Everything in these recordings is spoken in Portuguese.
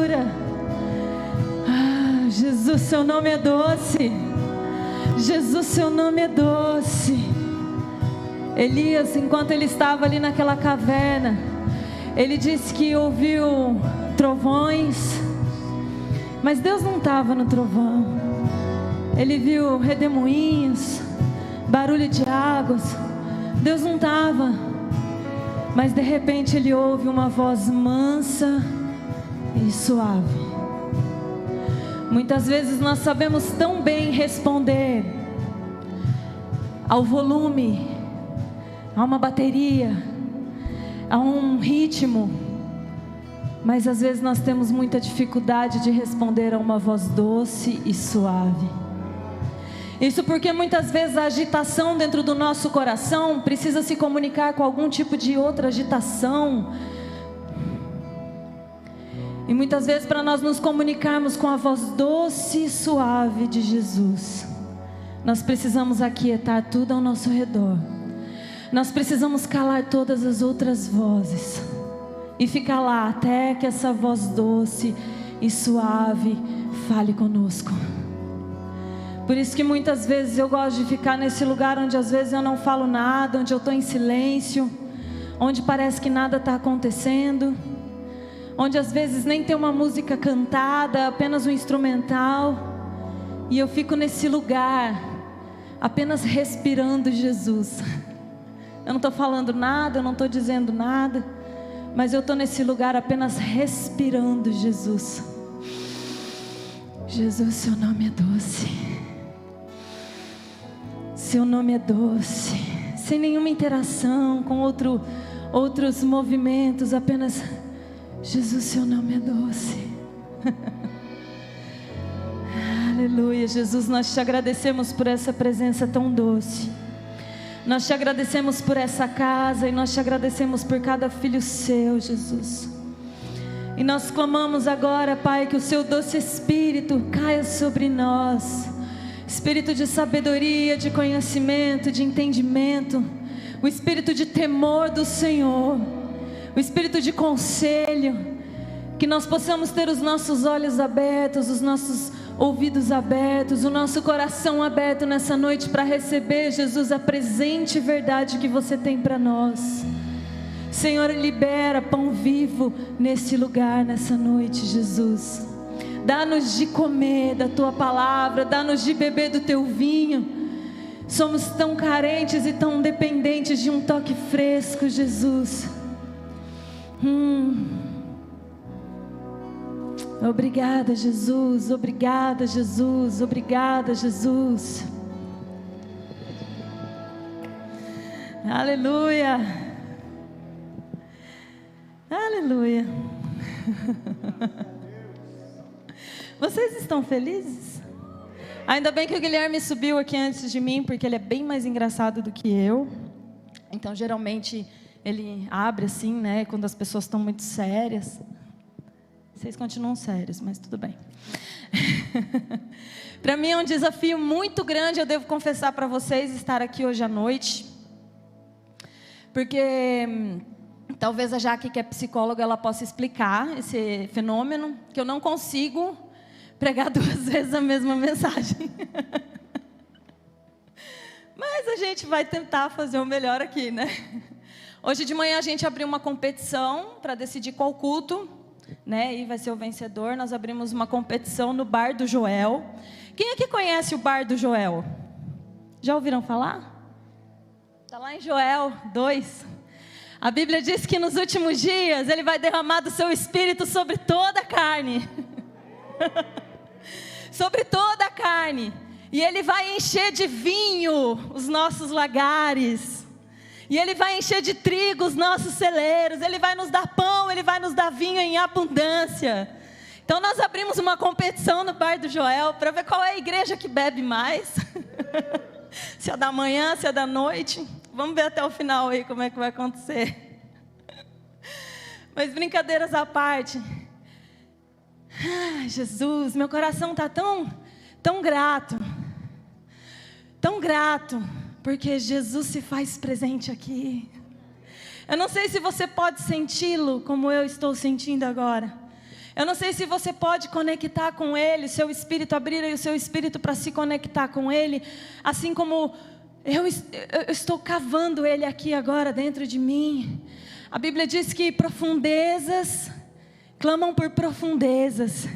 cura. Jesus, seu nome é doce. Jesus, seu nome é doce. Elias, enquanto ele estava ali naquela caverna, ele disse que ouviu trovões, mas Deus não estava no trovão. Ele viu redemoinhos, barulho de águas. Deus não estava, mas de repente ele ouve uma voz mansa e suave. Muitas vezes nós sabemos tão bem responder ao volume, a uma bateria, a um ritmo, mas às vezes nós temos muita dificuldade de responder a uma voz doce e suave. Isso porque muitas vezes a agitação dentro do nosso coração precisa se comunicar com algum tipo de outra agitação. E muitas vezes, para nós nos comunicarmos com a voz doce e suave de Jesus, nós precisamos aquietar tudo ao nosso redor. Nós precisamos calar todas as outras vozes e ficar lá até que essa voz doce e suave fale conosco. Por isso que muitas vezes eu gosto de ficar nesse lugar onde às vezes eu não falo nada, onde eu estou em silêncio, onde parece que nada está acontecendo, onde às vezes nem tem uma música cantada, apenas um instrumental, e eu fico nesse lugar apenas respirando Jesus. Eu não estou falando nada, eu não estou dizendo nada, mas eu estou nesse lugar apenas respirando Jesus. Jesus, seu nome é doce. Seu nome é doce. Sem nenhuma interação com outros movimentos, apenas Jesus, seu nome é doce. Aleluia, Jesus, nós te agradecemos por essa presença tão doce. Nós te agradecemos por essa casa e nós te agradecemos por cada filho seu, Jesus. E nós clamamos agora, Pai, que o seu doce Espírito caia sobre nós. Espírito de sabedoria, de conhecimento, de entendimento. O espírito de temor do Senhor. O espírito de conselho. Que nós possamos ter os nossos olhos abertos, os nossos ouvidos abertos, o nosso coração aberto nessa noite para receber, Jesus, a presente verdade que você tem para nós. Senhor, libera pão vivo nesse lugar, nessa noite, Jesus. Dá-nos de comer da tua palavra, dá-nos de beber do teu vinho. Somos tão carentes e tão dependentes de um toque fresco, Jesus. Obrigada, Jesus, obrigada, Jesus, obrigada, Jesus. Aleluia, aleluia. Vocês estão felizes? Ainda bem que o Guilherme subiu aqui antes de mim, porque ele é bem mais engraçado do que eu. Então geralmente ele abre assim, né, quando as pessoas estão muito sérias. Vocês continuam sérios, mas tudo bem. Para mim é um desafio muito grande, eu devo confessar para vocês, estar aqui hoje à noite. Porque talvez a Jaque, que é psicóloga, ela possa explicar esse fenômeno, que eu não consigo pregar 2 vezes a mesma mensagem. Mas a gente vai tentar fazer o melhor aqui, né? Hoje de manhã a gente abriu uma competição para decidir qual culto, né, e vai ser o vencedor. Nós abrimos uma competição no Bar do Joel. Quem aqui conhece o Bar do Joel? Já ouviram falar? Está lá em Joel 2. A Bíblia diz que nos últimos dias Ele vai derramar do seu Espírito sobre toda a carne. Sobre toda a carne. E Ele vai encher de vinho os nossos lagares. E Ele vai encher de trigo os nossos celeiros. Ele vai nos dar pão, Ele vai nos dar vinho em abundância. Então nós abrimos uma competição no Bar do Joel para ver qual é a igreja que bebe mais. Se é da manhã, se é da noite. Vamos ver até o final aí como é que vai acontecer. Mas brincadeiras à parte. Ai, Jesus, meu coração está tão grato. Tão grato. Porque Jesus se faz presente aqui. Eu não sei se você pode senti-lo como eu estou sentindo agora. Eu não sei se você pode conectar com Ele, seu espírito, abrir aí o seu espírito para se conectar com Ele, assim como eu estou cavando Ele aqui agora dentro de mim. A Bíblia diz que profundezas clamam por profundezas.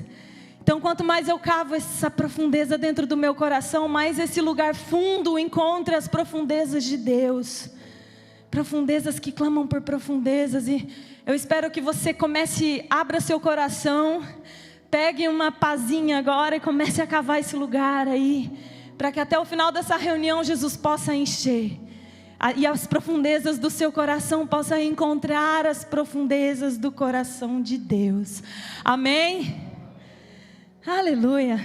Então, quanto mais eu cavo essa profundeza dentro do meu coração, mais esse lugar fundo encontra as profundezas de Deus. Profundezas que clamam por profundezas. E eu espero que você abra seu coração, pegue uma pazinha agora e comece a cavar esse lugar aí, para que até o final dessa reunião Jesus possa encher. E as profundezas do seu coração possam encontrar as profundezas do coração de Deus. Amém? Aleluia.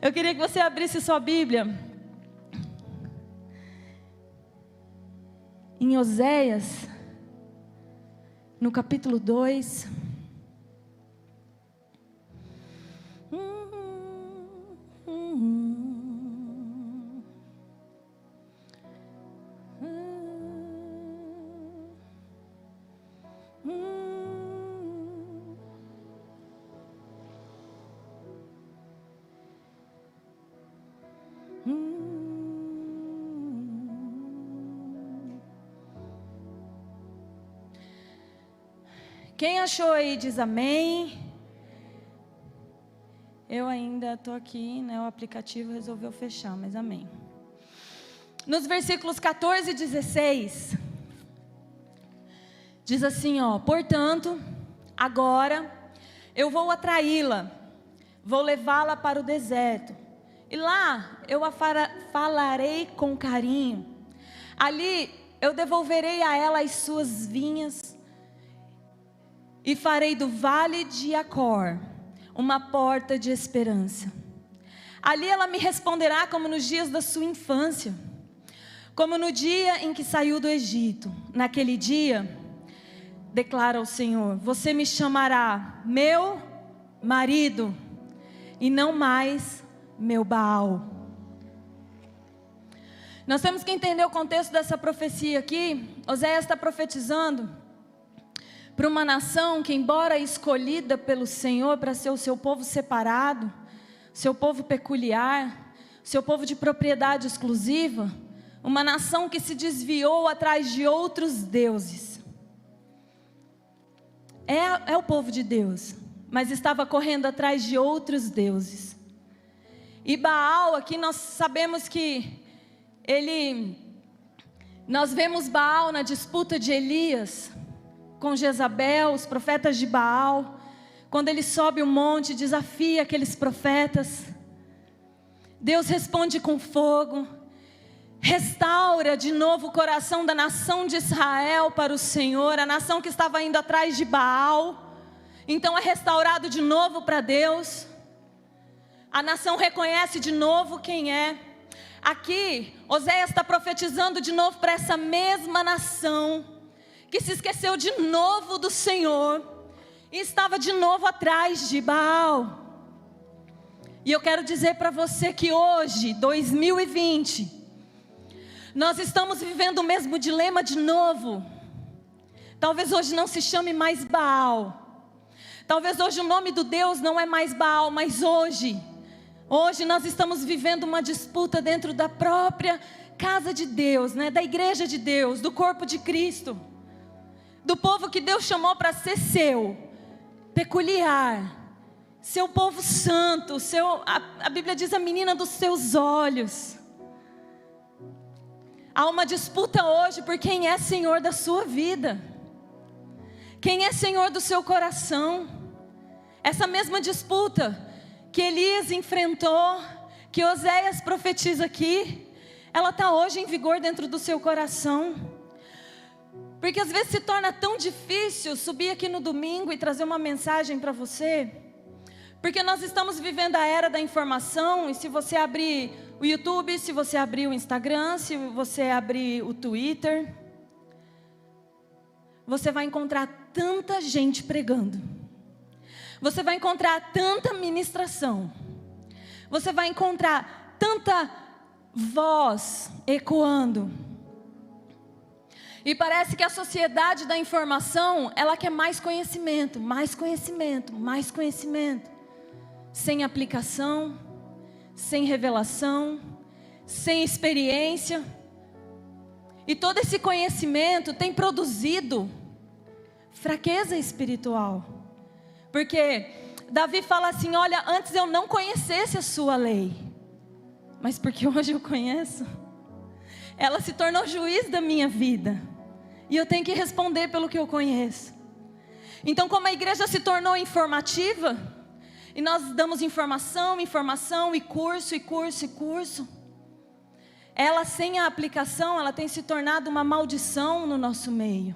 Eu queria que você abrisse sua Bíblia em Oséias, no capítulo 2. Quem achou aí diz amém. Eu ainda estou aqui, né? O aplicativo resolveu fechar, mas amém. Nos versículos 14 e 16, diz assim, ó: portanto, agora eu vou atraí-la, vou levá-la para o deserto, e lá eu a falarei com carinho. Ali eu devolverei a ela as suas vinhas, e farei do vale de Acor uma porta de esperança. Ali ela me responderá como nos dias da sua infância, como no dia em que saiu do Egito. Naquele dia, declara o Senhor, você me chamará meu marido, e não mais meu Baal. Nós temos que entender o contexto dessa profecia aqui. Oséias está profetizando para uma nação que, embora escolhida pelo Senhor para ser o seu povo separado, seu povo peculiar, seu povo de propriedade exclusiva, uma nação que se desviou atrás de outros deuses. É o povo de Deus, mas estava correndo atrás de outros deuses. E Baal, aqui nós sabemos que nós vemos Baal na disputa de Elias com Jezabel, os profetas de Baal. Quando ele sobe o monte, desafia aqueles profetas. Deus responde com fogo, restaura de novo o coração da nação de Israel para o Senhor, a nação que estava indo atrás de Baal. Então é restaurado de novo para Deus. A nação reconhece de novo quem é. Aqui, Oséias está profetizando de novo para essa mesma nação que se esqueceu de novo do Senhor e estava de novo atrás de Baal. E eu quero dizer para você que hoje, 2020, nós estamos vivendo o mesmo dilema de novo. Talvez hoje não se chame mais Baal, talvez hoje o nome do Deus não é mais Baal, mas hoje nós estamos vivendo uma disputa dentro da própria casa de Deus, né? Da igreja de Deus, do corpo de Cristo, do povo que Deus chamou para ser seu, peculiar, seu povo santo, a Bíblia diz a menina dos seus olhos. Há uma disputa hoje por quem é Senhor da sua vida, quem é Senhor do seu coração. Essa mesma disputa que Elias enfrentou, que Oséias profetiza aqui, ela está hoje em vigor dentro do seu coração. Porque às vezes se torna tão difícil subir aqui no domingo e trazer uma mensagem para você, porque nós estamos vivendo a era da informação. E se você abrir o YouTube, se você abrir o Instagram, se você abrir o Twitter, você vai encontrar tanta gente pregando, você vai encontrar tanta ministração, você vai encontrar tanta voz ecoando. E parece que a sociedade da informação, ela quer mais conhecimento, mais conhecimento, mais conhecimento. Sem aplicação, sem revelação, sem experiência. E todo esse conhecimento tem produzido fraqueza espiritual. Porque Davi fala assim: olha, antes eu não conhecesse a sua lei, mas porque hoje eu conheço, ela se tornou juiz da minha vida. E eu tenho que responder pelo que eu conheço. Então, como a igreja se tornou informativa, e nós damos informação, informação, e curso, e curso, e curso, ela sem a aplicação, ela tem se tornado uma maldição no nosso meio.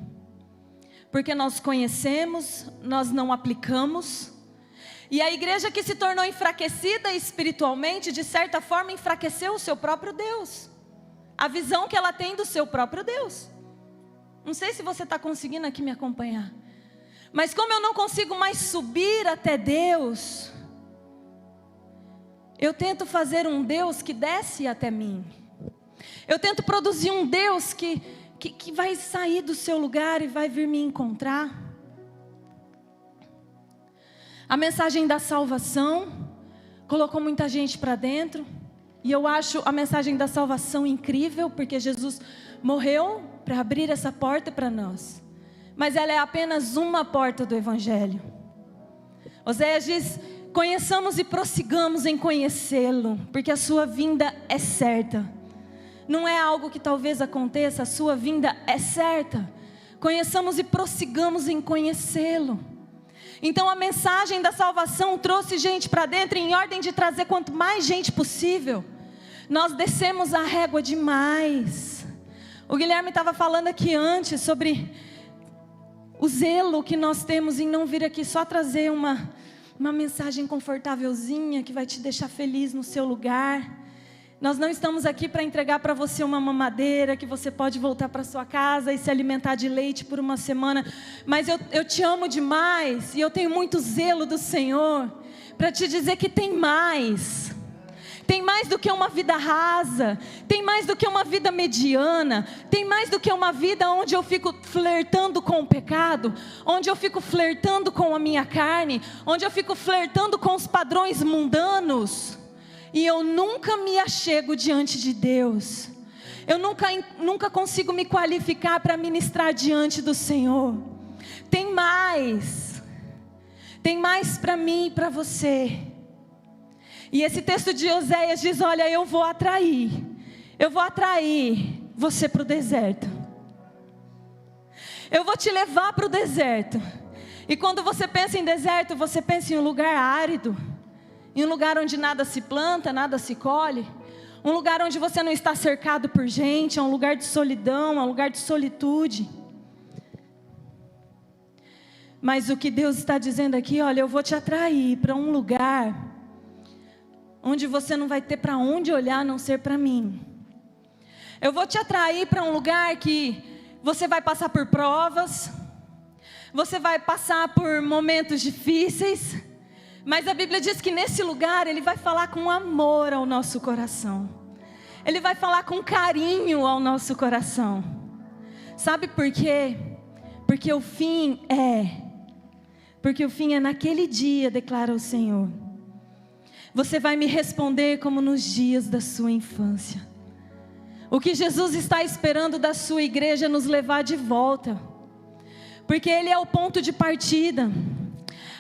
Porque nós conhecemos, nós não aplicamos. E a igreja que se tornou enfraquecida espiritualmente, de certa forma enfraqueceu o seu próprio Deus. A visão que ela tem do seu próprio Deus. Não sei se você está conseguindo aqui me acompanhar. Mas como eu não consigo mais subir até Deus, eu tento fazer um Deus que desce até mim. Eu tento produzir um Deus que vai sair do seu lugar e vai vir me encontrar. A mensagem da salvação colocou muita gente para dentro. E eu acho a mensagem da salvação incrível, porque Jesus morreu para abrir essa porta para nós. Mas ela é apenas uma porta do Evangelho. Oséias diz: conheçamos e prossigamos em conhecê-lo, porque a sua vinda é certa. Não é algo que talvez aconteça, a sua vinda é certa. Conheçamos e prossigamos em conhecê-lo. Então a mensagem da salvação trouxe gente para dentro, em ordem de trazer quanto mais gente possível. Nós descemos a régua demais. O Guilherme estava falando aqui antes sobre o zelo que nós temos em não vir aqui só trazer uma mensagem confortávelzinha que vai te deixar feliz no seu lugar. Nós não estamos aqui para entregar para você uma mamadeira que você pode voltar para sua casa e se alimentar de leite por uma semana. Mas eu te amo demais e eu tenho muito zelo do Senhor para te dizer que tem mais. Tem mais do que uma vida rasa, tem mais do que uma vida mediana, tem mais do que uma vida onde eu fico flertando com o pecado, onde eu fico flertando com a minha carne, onde eu fico flertando com os padrões mundanos, e eu nunca me achego diante de Deus. Eu nunca consigo me qualificar para ministrar diante do Senhor. Tem mais para mim e para você. E esse texto de Oséias diz: olha, eu vou atrair você para o deserto. Eu vou te levar para o deserto. E quando você pensa em deserto, você pensa em um lugar árido, em um lugar onde nada se planta, nada se colhe, um lugar onde você não está cercado por gente, é um lugar de solidão, é um lugar de solitude. Mas o que Deus está dizendo aqui: olha, eu vou te atrair para um lugar onde você não vai ter para onde olhar a não ser para mim. Eu vou te atrair para um lugar que você vai passar por provas, você vai passar por momentos difíceis, mas a Bíblia diz que nesse lugar Ele vai falar com amor ao nosso coração. Ele vai falar com carinho ao nosso coração. Sabe por quê? Porque o fim é naquele dia, declara o Senhor. Você vai me responder como nos dias da sua infância. O que Jesus está esperando da sua igreja é nos levar de volta, porque Ele é o ponto de partida.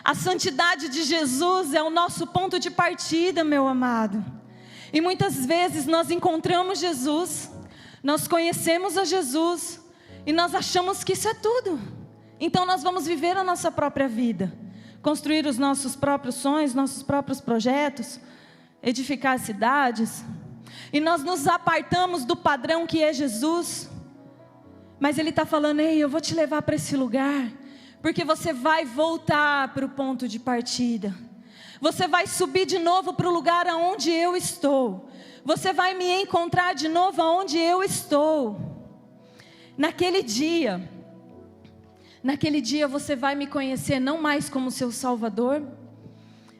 A santidade de Jesus é o nosso ponto de partida, meu amado. E muitas vezes nós encontramos Jesus, nós conhecemos a Jesus, e nós achamos que isso é tudo. Então nós vamos viver a nossa própria vida, construir os nossos próprios sonhos, nossos próprios projetos, edificar cidades, e nós nos apartamos do padrão que é Jesus. Mas Ele está falando: ei, eu vou te levar para esse lugar, porque você vai voltar para o ponto de partida. Você vai subir de novo para o lugar aonde eu estou. Você vai me encontrar de novo aonde eu estou. Naquele dia você vai me conhecer não mais como seu Salvador,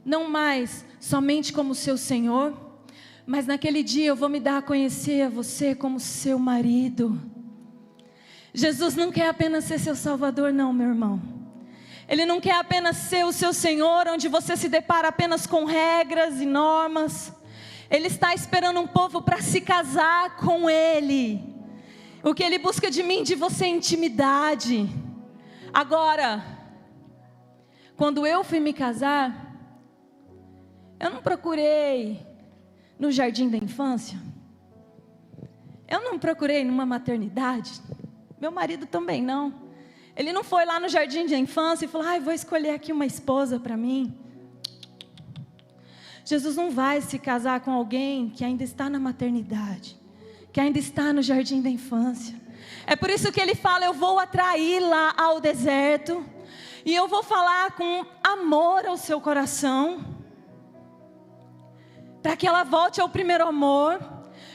não mais somente como seu Senhor, mas naquele dia eu vou me dar a conhecer a você como seu marido. Jesus não quer apenas ser seu Salvador, não, meu irmão. Ele não quer apenas ser o seu Senhor, onde você se depara apenas com regras e normas. Ele está esperando um povo para se casar com Ele. O que Ele busca de mim, de você, é intimidade. Agora, quando eu fui me casar, eu não procurei no jardim da infância. Eu não procurei numa maternidade. Meu marido também não. Ele não foi lá no jardim da infância e falou: vou escolher aqui uma esposa para mim. Jesus não vai se casar com alguém que ainda está na maternidade, que ainda está no jardim da infância. É por isso que Ele fala: eu vou atraí-la ao deserto, e eu vou falar com amor ao seu coração, para que ela volte ao primeiro amor,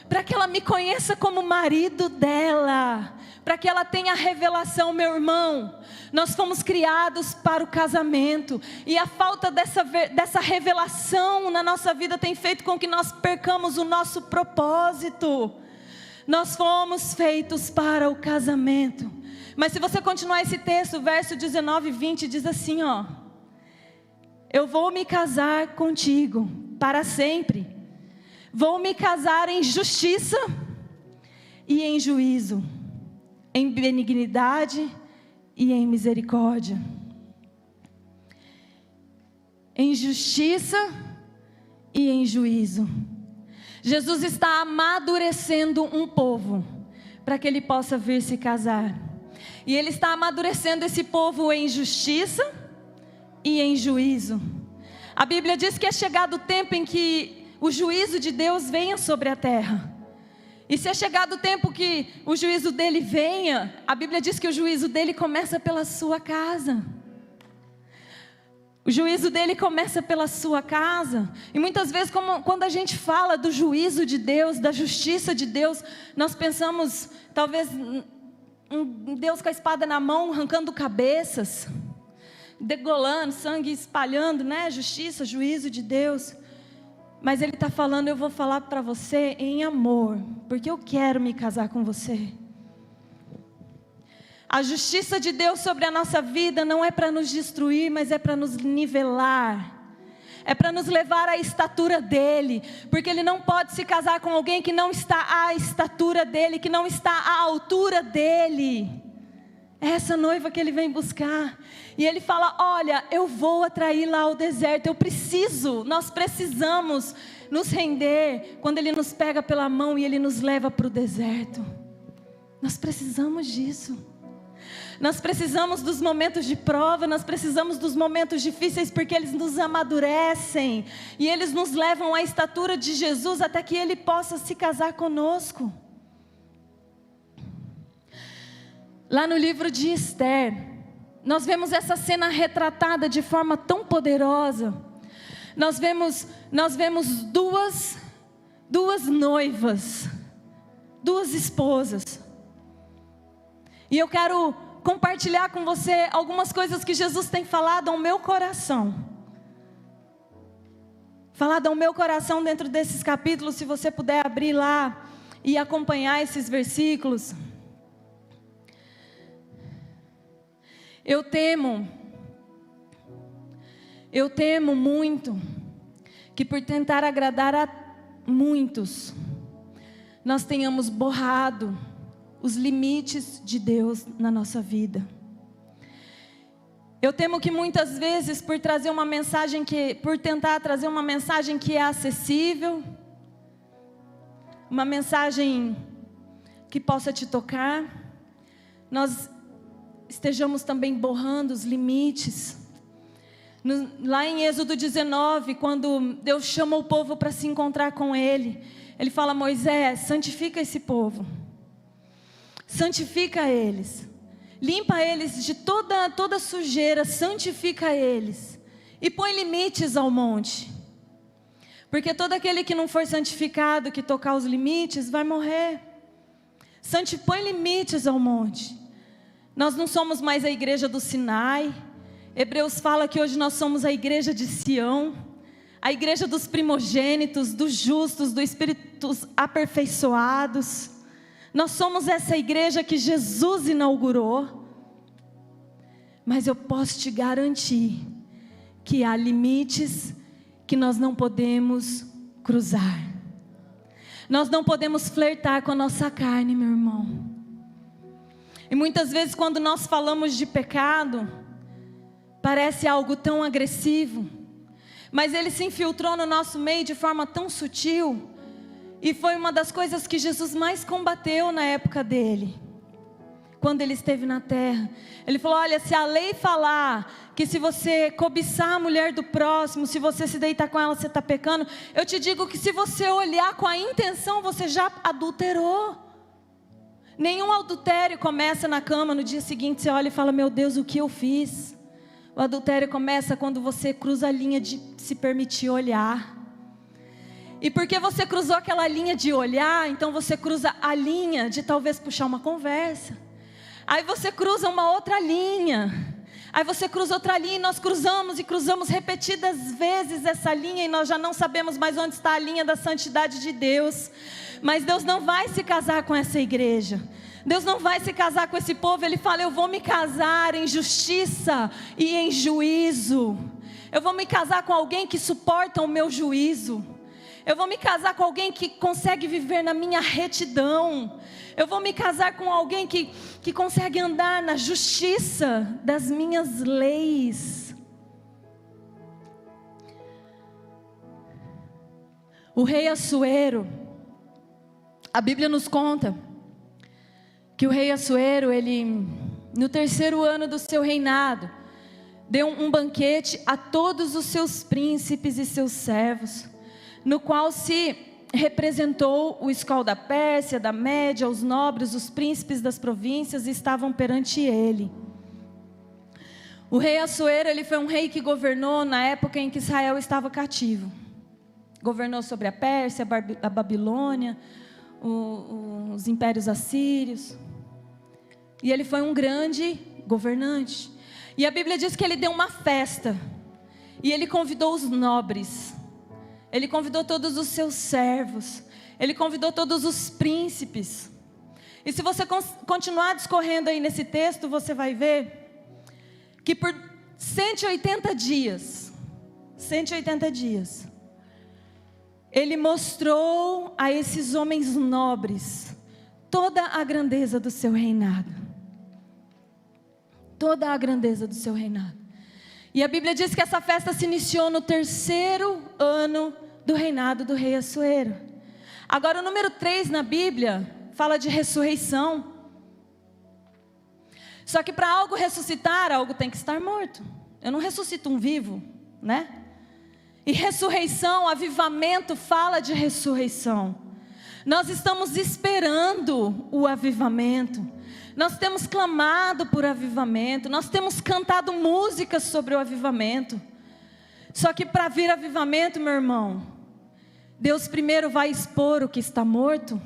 para que ela me conheça como marido dela, para que ela tenha a revelação. Meu irmão, nós fomos criados para o casamento, e a falta dessa revelação na nossa vida tem feito com que nós percamos o nosso propósito. Nós fomos feitos para o casamento. Mas se você continuar esse texto, verso 19 e 20, diz assim, ó: eu vou me casar contigo para sempre, vou me casar em justiça e em juízo, em benignidade e em misericórdia. Em justiça e em juízo. Jesus está amadurecendo um povo para que ele possa vir se casar. E ele está amadurecendo esse povo em justiça e em juízo. A Bíblia diz que é chegado o tempo em que o juízo de Deus venha sobre a terra. E se é chegado o tempo que o juízo dele venha, a Bíblia diz que o juízo dele começa pela sua casa. O juízo dele começa pela sua casa. E muitas vezes, quando a gente fala do juízo de Deus, da justiça de Deus, nós pensamos talvez um Deus com a espada na mão, arrancando cabeças, degolando, sangue espalhando, né? Justiça, juízo de Deus. Mas Ele está falando: eu vou falar para você em amor, porque eu quero me casar com você. A justiça de Deus sobre a nossa vida não é para nos destruir, mas é para nos nivelar. É para nos levar à estatura dEle. Porque Ele não pode se casar com alguém que não está à estatura dEle, que não está à altura dEle. É essa noiva que Ele vem buscar. E Ele fala: olha, eu vou atraí-la ao deserto. Nós precisamos nos render quando Ele nos pega pela mão e Ele nos leva para o deserto. Nós precisamos disso. Nós precisamos dos momentos de prova, nós precisamos dos momentos difíceis, porque eles nos amadurecem e eles nos levam à estatura de Jesus até que Ele possa se casar conosco. Lá no livro de Esther, nós vemos essa cena retratada de forma tão poderosa. Nós vemos duas noivas, duas esposas. E eu quero compartilhar com você algumas coisas que Jesus tem falado ao meu coração. Falado ao meu coração dentro desses capítulos. Se você puder abrir lá e acompanhar esses versículos. Eu temo muito que por tentar agradar a muitos, nós tenhamos borrado os limites de Deus na nossa vida. Eu temo que muitas vezes por tentar trazer uma mensagem que é acessível, uma mensagem que possa te tocar, nós estejamos também borrando os limites. Lá em Êxodo 19, quando Deus chama o povo para se encontrar com Ele, Ele fala: Moisés, santifica esse povo. Santifica eles, limpa eles de toda sujeira, santifica eles, e põe limites ao monte, porque todo aquele que não for santificado, que tocar os limites, vai morrer. Põe limites ao monte. Nós não somos mais a igreja do Sinai. Hebreus fala que hoje nós somos a igreja de Sião, a igreja dos primogênitos, dos justos, dos espíritos aperfeiçoados. Nós somos essa igreja que Jesus inaugurou. Mas eu posso te garantir que há limites que nós não podemos cruzar. Nós não podemos flertar com a nossa carne, meu irmão. E muitas vezes quando nós falamos de pecado, parece algo tão agressivo, mas ele se infiltrou no nosso meio de forma tão sutil, e foi uma das coisas que Jesus mais combateu na época dele, quando ele esteve na terra. Ele falou: olha, se a lei falar que se você cobiçar a mulher do próximo, se você se deitar com ela, você está pecando, eu te digo que se você olhar com a intenção, você já adulterou. Nenhum adultério começa na cama, no dia seguinte você olha e fala: meu Deus, o que eu fiz? O adultério começa quando você cruza a linha de se permitir olhar. E porque você cruzou aquela linha de olhar, então você cruza a linha de talvez puxar uma conversa. Aí você cruza uma outra linha. Aí você cruza outra linha, e nós cruzamos e cruzamos repetidas vezes essa linha, e nós já não sabemos mais onde está a linha da santidade de Deus. Mas Deus não vai se casar com essa igreja. Deus não vai se casar com esse povo. Ele fala: eu vou me casar em justiça e em juízo. Eu vou me casar com alguém que suporta o meu juízo. Eu vou me casar com alguém que consegue viver na minha retidão. Eu vou me casar com alguém que consegue andar na justiça das minhas leis. O rei Assuero, a Bíblia nos conta que o rei Assuero, ele, no 3º ano do seu reinado, deu um banquete a todos os seus príncipes e seus servos, no qual se representou o escol da Pérsia, da Média, os nobres, os príncipes das províncias estavam perante ele. O rei Assuero, ele foi um rei que governou na época em que Israel estava cativo. Governou sobre a Pérsia, a Babilônia, os impérios assírios. E ele foi um grande governante. E a Bíblia diz que ele deu uma festa. E ele convidou os nobres. Ele convidou todos os seus servos. Ele convidou todos os príncipes. E se você continuar discorrendo aí nesse texto, você vai ver que por 180 dias, ele mostrou a esses homens nobres toda a grandeza do seu reinado. Toda a grandeza do seu reinado. E a Bíblia diz que essa festa se iniciou no 3º ano do reinado do rei Assuero. Agora o número 3 na Bíblia fala de ressurreição. Só que para algo ressuscitar, algo tem que estar morto. Eu não ressuscito um vivo, né? E ressurreição, avivamento fala de ressurreição. Nós estamos esperando o avivamento. Nós temos clamado por avivamento. Nós temos cantado músicas sobre o avivamento. Só que para vir avivamento, meu irmão, Deus primeiro vai expor o que está morto.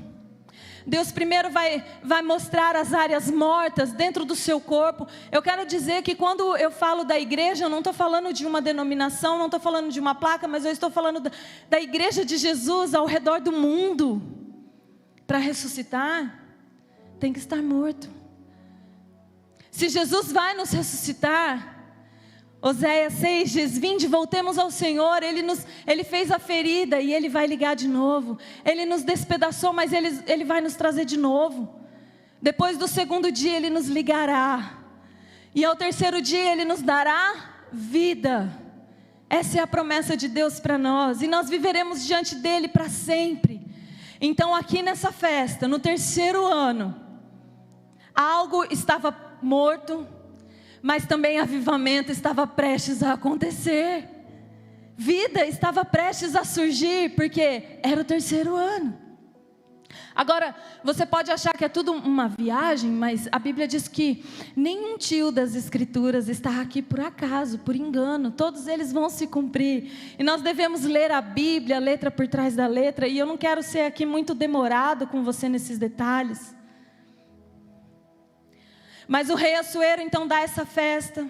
Deus primeiro vai mostrar as áreas mortas dentro do seu corpo. Eu quero dizer que quando eu falo da igreja, eu não estou falando de uma denominação, não estou falando de uma placa, mas eu estou falando da igreja de Jesus ao redor do mundo. Para ressuscitar, tem que estar morto. Se Jesus vai nos ressuscitar, Oséias 6 diz: vinde, voltemos ao Senhor. Ele fez a ferida e Ele vai ligar de novo. Ele nos despedaçou, mas Ele vai nos trazer de novo. Depois do 2º dia Ele nos ligará. E ao 3º dia Ele nos dará vida. Essa é a promessa de Deus para nós. E nós viveremos diante dEle para sempre. Então aqui nessa festa, no 3º ano, algo estava morto, mas também avivamento estava prestes a acontecer. Vida estava prestes a surgir, porque era o 3º ano. Agora, você pode achar que é tudo uma viagem, mas a Bíblia diz que nenhum tio das Escrituras está aqui por acaso, por engano. Todos eles vão se cumprir. E nós devemos ler a Bíblia, letra por trás da letra. E eu não quero ser aqui muito demorado com você nesses detalhes. Mas o rei Assuero então dá essa festa.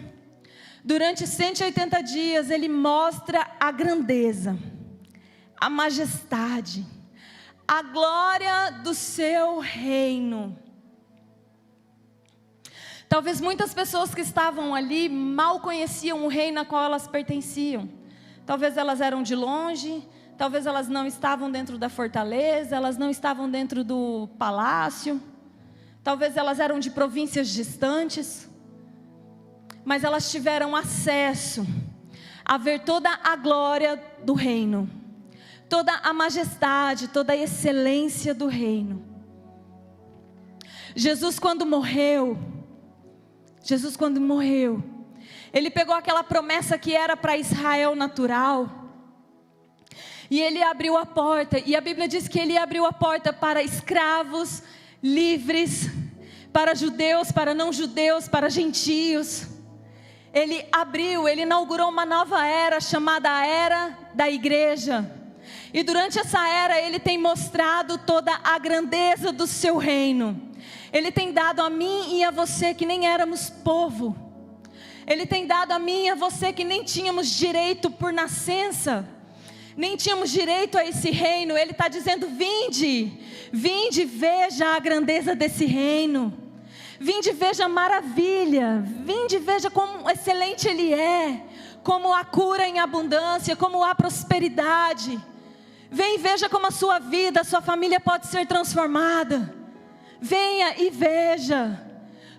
Durante 180 dias ele mostra a grandeza, a majestade, a glória do seu reino. Talvez muitas pessoas que estavam ali mal conheciam o reino a qual elas pertenciam. Talvez elas eram de longe, talvez elas não estavam dentro da fortaleza, elas não estavam dentro do palácio, talvez elas eram de províncias distantes, mas elas tiveram acesso a ver toda a glória do reino, toda a majestade, toda a excelência do reino. Jesus quando morreu, Ele pegou aquela promessa que era para Israel natural, e Ele abriu a porta, e a Bíblia diz que Ele abriu a porta para escravos, livres, para judeus, para não judeus, para gentios. Ele abriu, Ele inaugurou uma nova era, chamada a Era da Igreja. E durante essa era, Ele tem mostrado toda a grandeza do seu reino. Ele tem dado a mim e a você que nem éramos povo. Ele tem dado a mim e a você que nem tínhamos direito por nascença, nem tínhamos direito a esse reino. Ele está dizendo: vinde, vinde, veja a grandeza desse reino. Vinde, veja a maravilha. Vinde, veja como excelente Ele é, como há cura em abundância, como há prosperidade. Vem e veja como a sua vida, a sua família pode ser transformada. Venha e veja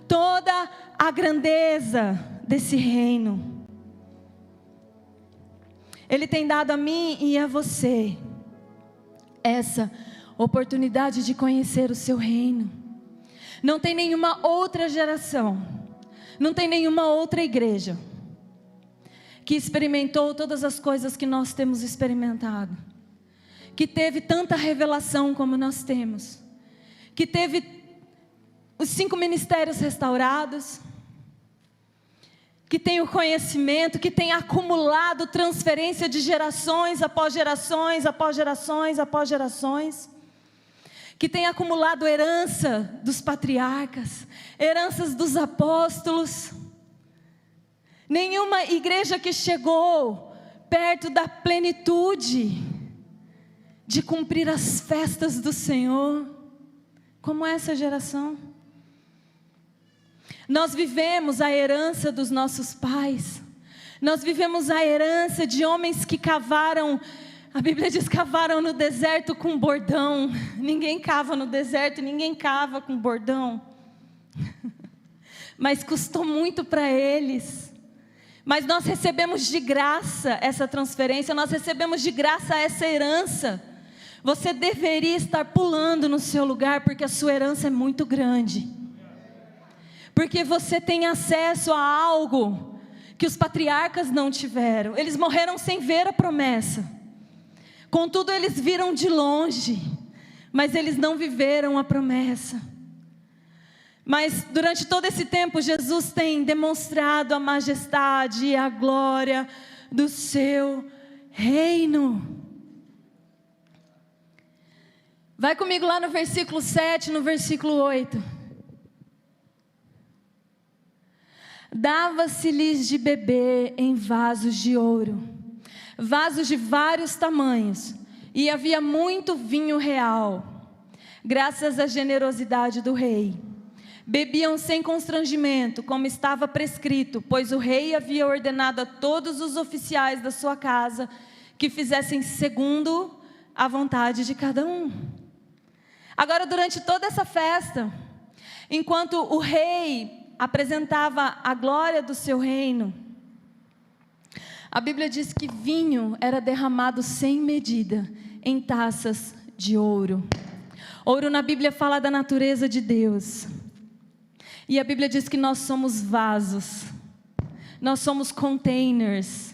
toda a grandeza desse reino. Ele tem dado a mim e a você essa oportunidade de conhecer o seu reino. Não tem nenhuma outra geração, não tem nenhuma outra igreja que experimentou todas as coisas que nós temos experimentado, que teve tanta revelação como nós temos, que teve os 5 ministérios restaurados, que tem o conhecimento, que tem acumulado transferência de gerações após gerações, após gerações, após gerações, que tem acumulado herança dos patriarcas, heranças dos apóstolos. Nenhuma igreja que chegou perto da plenitude de cumprir as festas do Senhor como essa geração. Nós vivemos a herança dos nossos pais. Nós vivemos a herança de homens que cavaram, a Bíblia diz, cavaram no deserto com bordão. Ninguém cava no deserto, ninguém cava com bordão. Mas custou muito para eles. Mas nós recebemos de graça essa transferência, nós recebemos de graça essa herança. Você deveria estar pulando no seu lugar, porque a sua herança é muito grande. Porque você tem acesso a algo que os patriarcas não tiveram. Eles morreram sem ver a promessa. Contudo, eles viram de longe, mas eles não viveram a promessa. Mas durante todo esse tempo, Jesus tem demonstrado a majestade e a glória do seu reino. Vai comigo lá no versículo 7, no versículo 8. Dava-se-lhes de beber em vasos de ouro, vasos de vários tamanhos, e havia muito vinho real, graças à generosidade do rei. Bebiam sem constrangimento, como estava prescrito, pois o rei havia ordenado a todos os oficiais da sua casa que fizessem segundo a vontade de cada um. Agora, durante toda essa festa, enquanto o rei apresentava a glória do seu reino, a Bíblia diz que vinho era derramado sem medida em taças de ouro. Ouro na Bíblia fala da natureza de Deus. E a Bíblia diz que nós somos vasos, nós somos containers,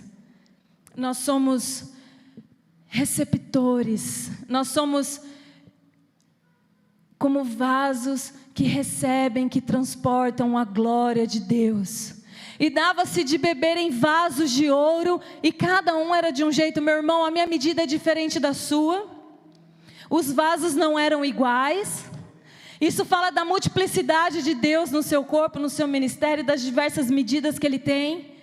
nós somos receptores, nós somos como vasos que recebem, que transportam a glória de Deus. E dava-se de beber em vasos de ouro, e cada um era de um jeito. Meu irmão, a minha medida é diferente da sua. Os vasos não eram iguais. Isso fala da multiplicidade de Deus no seu corpo, no seu ministério, das diversas medidas que Ele tem.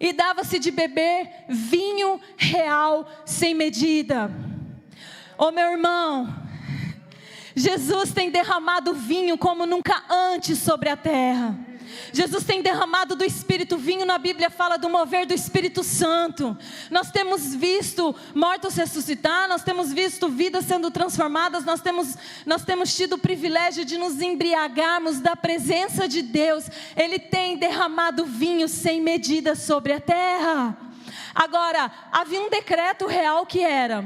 E dava-se de beber vinho real sem medida. Ô meu irmão, Jesus tem derramado vinho como nunca antes sobre a terra. Jesus tem derramado do Espírito. Vinho na Bíblia fala do mover do Espírito Santo. Nós temos visto mortos ressuscitar, nós temos visto vidas sendo transformadas, nós temos tido o privilégio de nos embriagarmos da presença de Deus. Ele tem derramado vinho sem medida sobre a terra. Agora, havia um decreto real que era: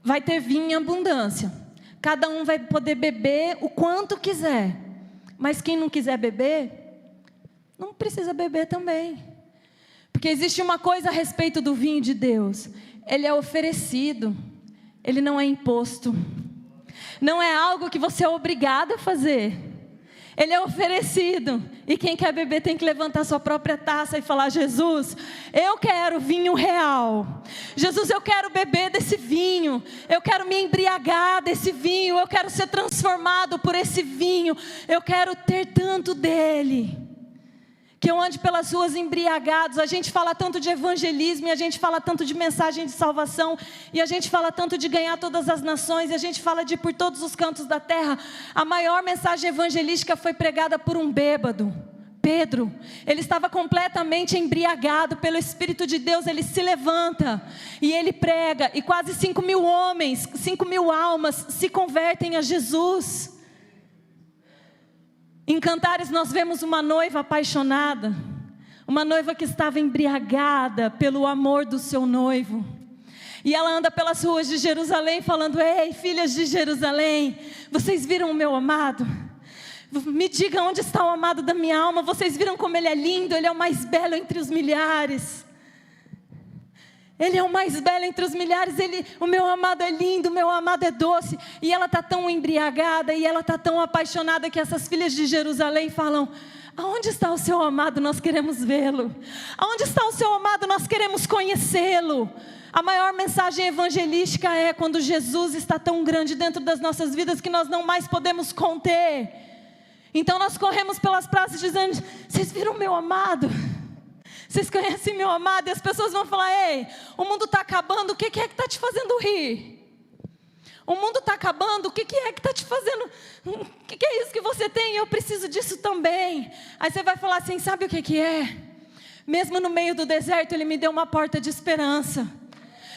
vai ter vinho em abundância, cada um vai poder beber o quanto quiser. Mas quem não quiser beber, não precisa beber também. Porque existe uma coisa a respeito do vinho de Deus: ele é oferecido, ele não é imposto. Não é algo que você é obrigado a fazer. Ele é oferecido. E quem quer beber tem que levantar sua própria taça e falar: Jesus, eu quero vinho real. Jesus, eu quero beber desse vinho. Eu quero me embriagar desse vinho. Eu quero ser transformado por esse vinho. Eu quero ter tanto dele, que eu ande pelas ruas embriagados. A gente fala tanto de evangelismo, e a gente fala tanto de mensagem de salvação, e a gente fala tanto de ganhar todas as nações, e a gente fala de ir por todos os cantos da terra. A maior mensagem evangelística foi pregada por um bêbado, Pedro. Ele estava completamente embriagado pelo Espírito de Deus. Ele se levanta e ele prega, e quase 5.000 homens, 5.000 almas se convertem a Jesus. Em Cantares nós vemos uma noiva apaixonada, uma noiva que estava embriagada pelo amor do seu noivo. E ela anda pelas ruas de Jerusalém falando: ei, filhas de Jerusalém, vocês viram o meu amado? Me digam onde está o amado da minha alma. Vocês viram como ele é lindo? Ele é o mais belo entre os milhares. Ele é o mais belo entre os milhares. O meu amado é lindo, o meu amado é doce. E ela está tão embriagada, e ela está tão apaixonada, que essas filhas de Jerusalém falam: aonde está o seu amado? Nós queremos vê-lo. Aonde está o seu amado? Nós queremos conhecê-lo. A maior mensagem evangelística é quando Jesus está tão grande dentro das nossas vidas que nós não mais podemos conter. Então nós corremos pelas praças dizendo: vocês viram o meu amado? Vocês conhecem meu amado? E as pessoas vão falar: ei, o mundo está acabando, o que é que está te fazendo rir? O mundo está acabando, o que é que está te fazendo? O que é isso que você tem? Eu preciso disso também. Aí você vai falar assim: sabe o que é? Mesmo no meio do deserto, Ele me deu uma porta de esperança.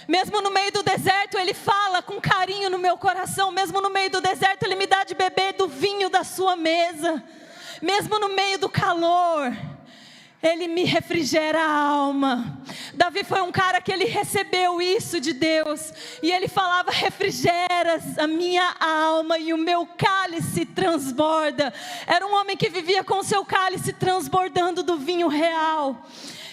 Mesmo no meio do deserto, Ele fala com carinho no meu coração. Mesmo no meio do deserto, Ele me dá de beber do vinho da sua mesa. Mesmo no meio do calor, Ele me refrigera a alma. Davi foi um cara que ele recebeu isso de Deus. E ele falava: refrigeras a minha alma e o meu cálice transborda. Era um homem que vivia com o seu cálice transbordando do vinho real.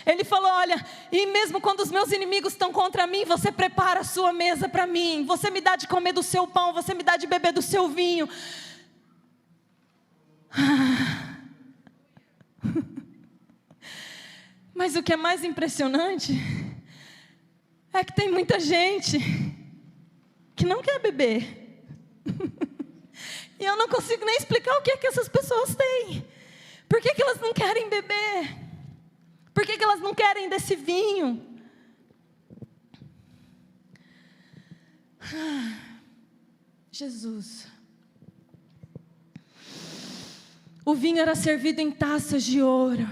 Ele falou: olha, e mesmo quando os meus inimigos estão contra mim, você prepara a sua mesa para mim. Você me dá de comer do seu pão, você me dá de beber do seu vinho. Mas o que é mais impressionante é que tem muita gente que não quer beber. E eu não consigo nem explicar o que é que essas pessoas têm. Por que elas não querem beber? Por que elas não querem desse vinho? Jesus. O vinho era servido em taças de ouro.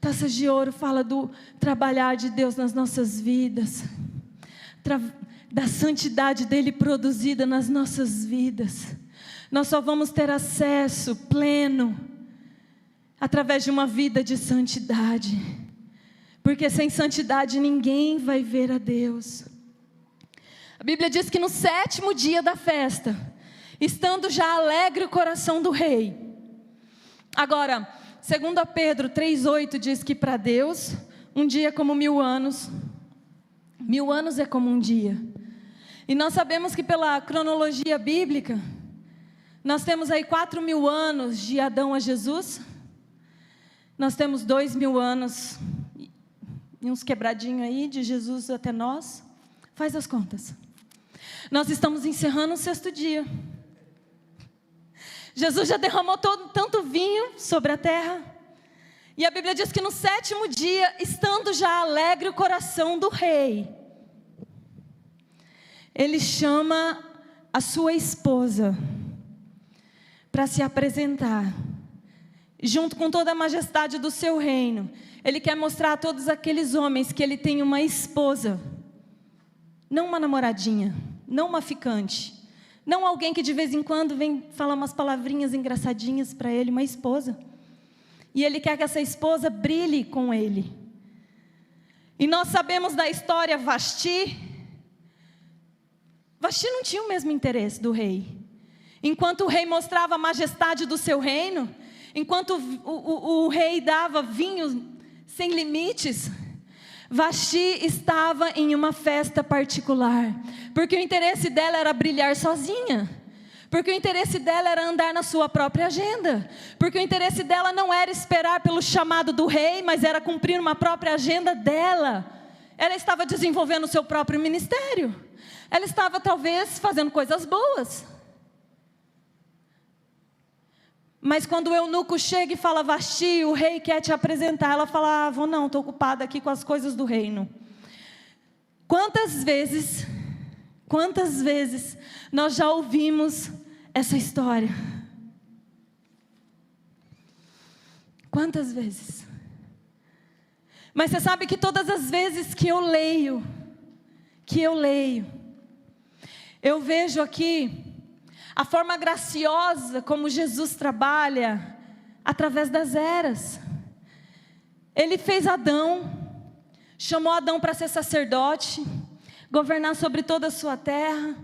Taças de ouro fala do trabalhar de Deus nas nossas vidas, da santidade dEle produzida nas nossas vidas. Nós só vamos ter acesso pleno através de uma vida de santidade, porque sem santidade ninguém vai ver a Deus. A Bíblia diz que no 7º dia da festa, estando já alegre o coração do rei. Agora, 2 Pedro 3,8 diz que para Deus, um dia é como 1000 anos. 1000 anos é como um dia. E nós sabemos que pela cronologia bíblica, nós temos aí 4.000 anos de Adão a Jesus. Nós temos 2.000 anos e uns quebradinhos aí de Jesus até nós. Faz as contas. Nós estamos encerrando o 6º dia. Jesus já derramou tanto vinho sobre a terra. E a Bíblia diz que no 7º dia, estando já alegre o coração do rei, Ele chama a sua esposa para se apresentar, junto com toda a majestade do seu reino. Ele quer mostrar a todos aqueles homens que ele tem uma esposa, não uma namoradinha, não uma ficante, não alguém que de vez em quando vem falar umas palavrinhas engraçadinhas para ele, uma esposa. E ele quer que essa esposa brilhe com ele. E nós sabemos da história Vasti. Vasti não tinha o mesmo interesse do rei. Enquanto o rei mostrava a majestade do seu reino, enquanto o rei dava vinho sem limites, Vasti estava em uma festa particular, porque o interesse dela era brilhar sozinha, porque o interesse dela era andar na sua própria agenda, porque o interesse dela não era esperar pelo chamado do rei, mas era cumprir uma própria agenda dela. Ela estava desenvolvendo o seu próprio ministério, ela estava talvez fazendo coisas boas. Mas quando o eunuco chega e fala: Vasti, o rei quer te apresentar, ela fala: vou não, estou ocupada aqui com as coisas do reino. Quantas vezes nós já ouvimos essa história? Quantas vezes? Mas você sabe que todas as vezes que eu leio, eu vejo aqui a forma graciosa como Jesus trabalha através das eras. Ele fez Adão, chamou Adão para ser sacerdote, governar sobre toda a sua terra.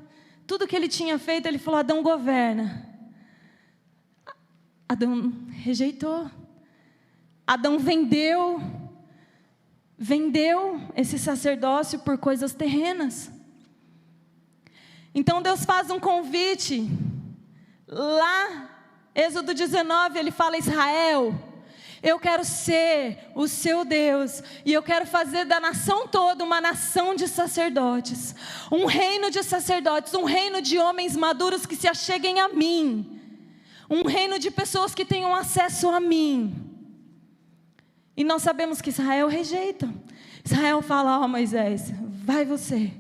Tudo que ele tinha feito, ele falou: Adão, governa. Adão rejeitou. Adão vendeu esse sacerdócio por coisas terrenas. Então Deus faz um convite, lá, Êxodo 19, ele fala: Israel, eu quero ser o seu Deus, e eu quero fazer da nação toda uma nação de sacerdotes, um reino de sacerdotes, um reino de homens maduros que se acheguem a mim, um reino de pessoas que tenham acesso a mim. E nós sabemos que Israel rejeita. Israel fala: Moisés, vai você.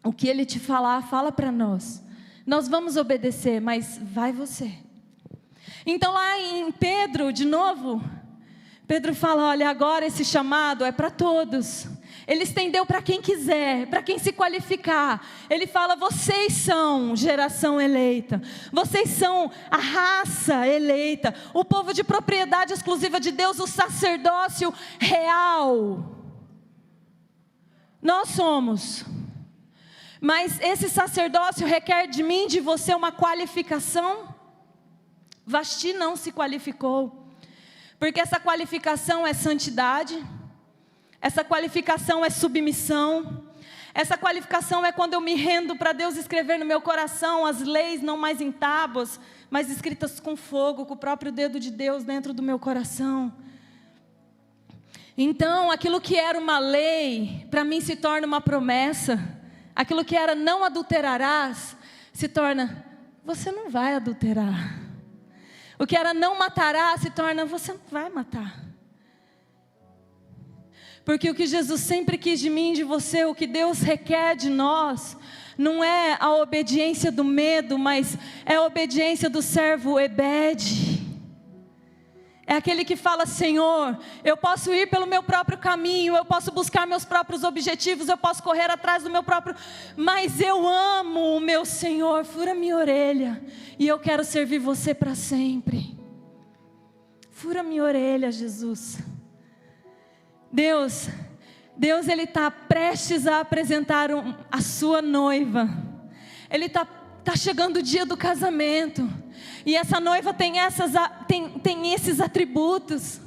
O que ele te falar, fala para nós. Nós vamos obedecer, mas vai você. Então lá em Pedro, de novo, Pedro fala: olha, agora esse chamado é para todos. Ele estendeu para quem quiser, para quem se qualificar. Ele fala: vocês são geração eleita. Vocês são a raça eleita. O povo de propriedade exclusiva de Deus, o sacerdócio real. Nós somos. Mas esse sacerdócio requer de mim, de você, uma qualificação. Vasti não se qualificou, porque essa qualificação é santidade, essa qualificação é submissão, essa qualificação é quando eu me rendo para Deus escrever no meu coração as leis, não mais em tábuas, mas escritas com fogo, com o próprio dedo de Deus dentro do meu coração. Então, aquilo que era uma lei, para mim se torna uma promessa. Aquilo que era não adulterarás, se torna, você não vai adulterar. O que era não matarás, se torna, você não vai matar. Porque o que Jesus sempre quis de mim e de você, o que Deus requer de nós, não é a obediência do medo, mas é a obediência do servo Ebed. É aquele que fala: Senhor, eu posso ir pelo meu próprio caminho, eu posso buscar meus próprios objetivos, eu posso correr atrás do meu próprio, mas eu amo o meu Senhor, fura minha orelha, e eu quero servir você para sempre. Fura minha orelha, Jesus. Deus ele está prestes a apresentar a sua noiva. Ele está chegando o dia do casamento. E essa noiva tem esses atributos.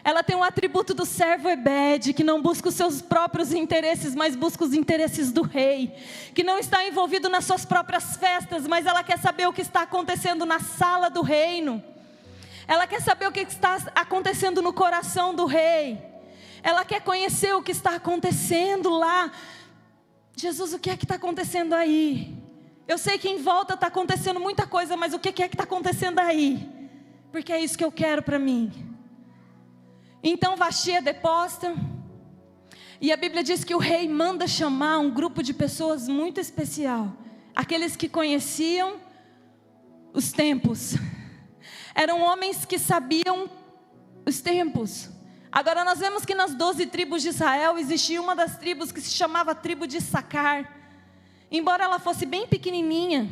Ela tem um atributo do servo Ebed, que não busca os seus próprios interesses, mas busca os interesses do rei. Que não está envolvido nas suas próprias festas, mas ela quer saber o que está acontecendo na sala do reino. Ela quer saber o que está acontecendo no coração do rei. Ela quer conhecer o que está acontecendo lá. Jesus, o que é que está acontecendo aí? Eu sei que em volta está acontecendo muita coisa, mas o que é que está acontecendo aí? Porque é isso que eu quero para mim. Então Vasti é deposta, e a Bíblia diz que o rei manda chamar um grupo de pessoas muito especial. aqueles que conheciam os tempos. Eram homens que sabiam os tempos. Agora nós vemos que nas 12 tribos de Israel existia uma das tribos que se chamava a tribo de Issacar. Embora ela fosse bem pequenininha,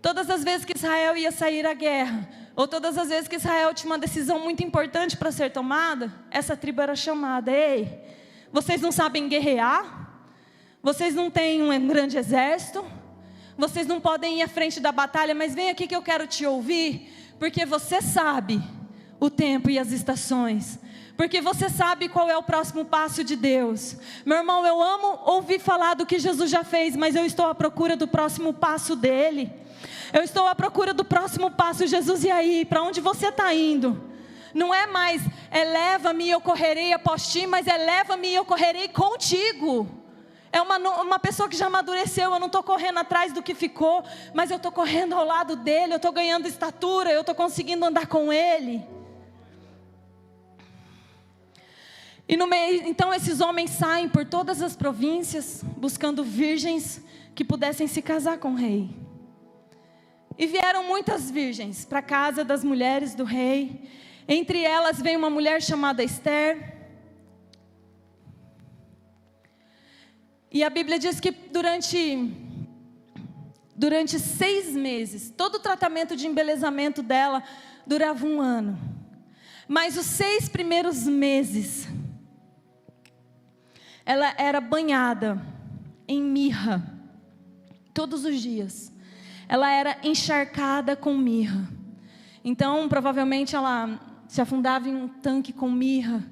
todas as vezes que Israel ia sair à guerra, ou todas as vezes que Israel tinha uma decisão muito importante para ser tomada, essa tribo era chamada: ei, vocês não sabem guerrear? Vocês não têm um grande exército? Vocês não podem ir à frente da batalha, mas vem aqui que eu quero te ouvir, porque você sabe o tempo e as estações, porque você sabe qual é o próximo passo de Deus. Meu irmão, eu amo ouvir falar do que Jesus já fez, mas eu estou à procura do próximo passo dele. Eu estou à procura do próximo passo. Jesus, e aí, para onde você está indo? Não é mais, eleva-me e eu correrei após ti, mas eleva-me e eu correrei contigo. É uma pessoa que já amadureceu. Eu não estou correndo atrás do que ficou, mas eu estou correndo ao lado dele. Eu estou ganhando estatura, eu estou conseguindo andar com ele. E no meio, então esses homens saem por todas as províncias, buscando virgens que pudessem se casar com o rei. E vieram muitas virgens para a casa das mulheres do rei. Entre elas veio uma mulher chamada Esther. E a Bíblia diz que durante 6 meses, todo o tratamento de embelezamento dela durava 1 ano. Mas os 6 primeiros meses, ela era banhada em mirra, todos os dias. Ela era encharcada com mirra. Então, provavelmente, ela se afundava em um tanque com mirra.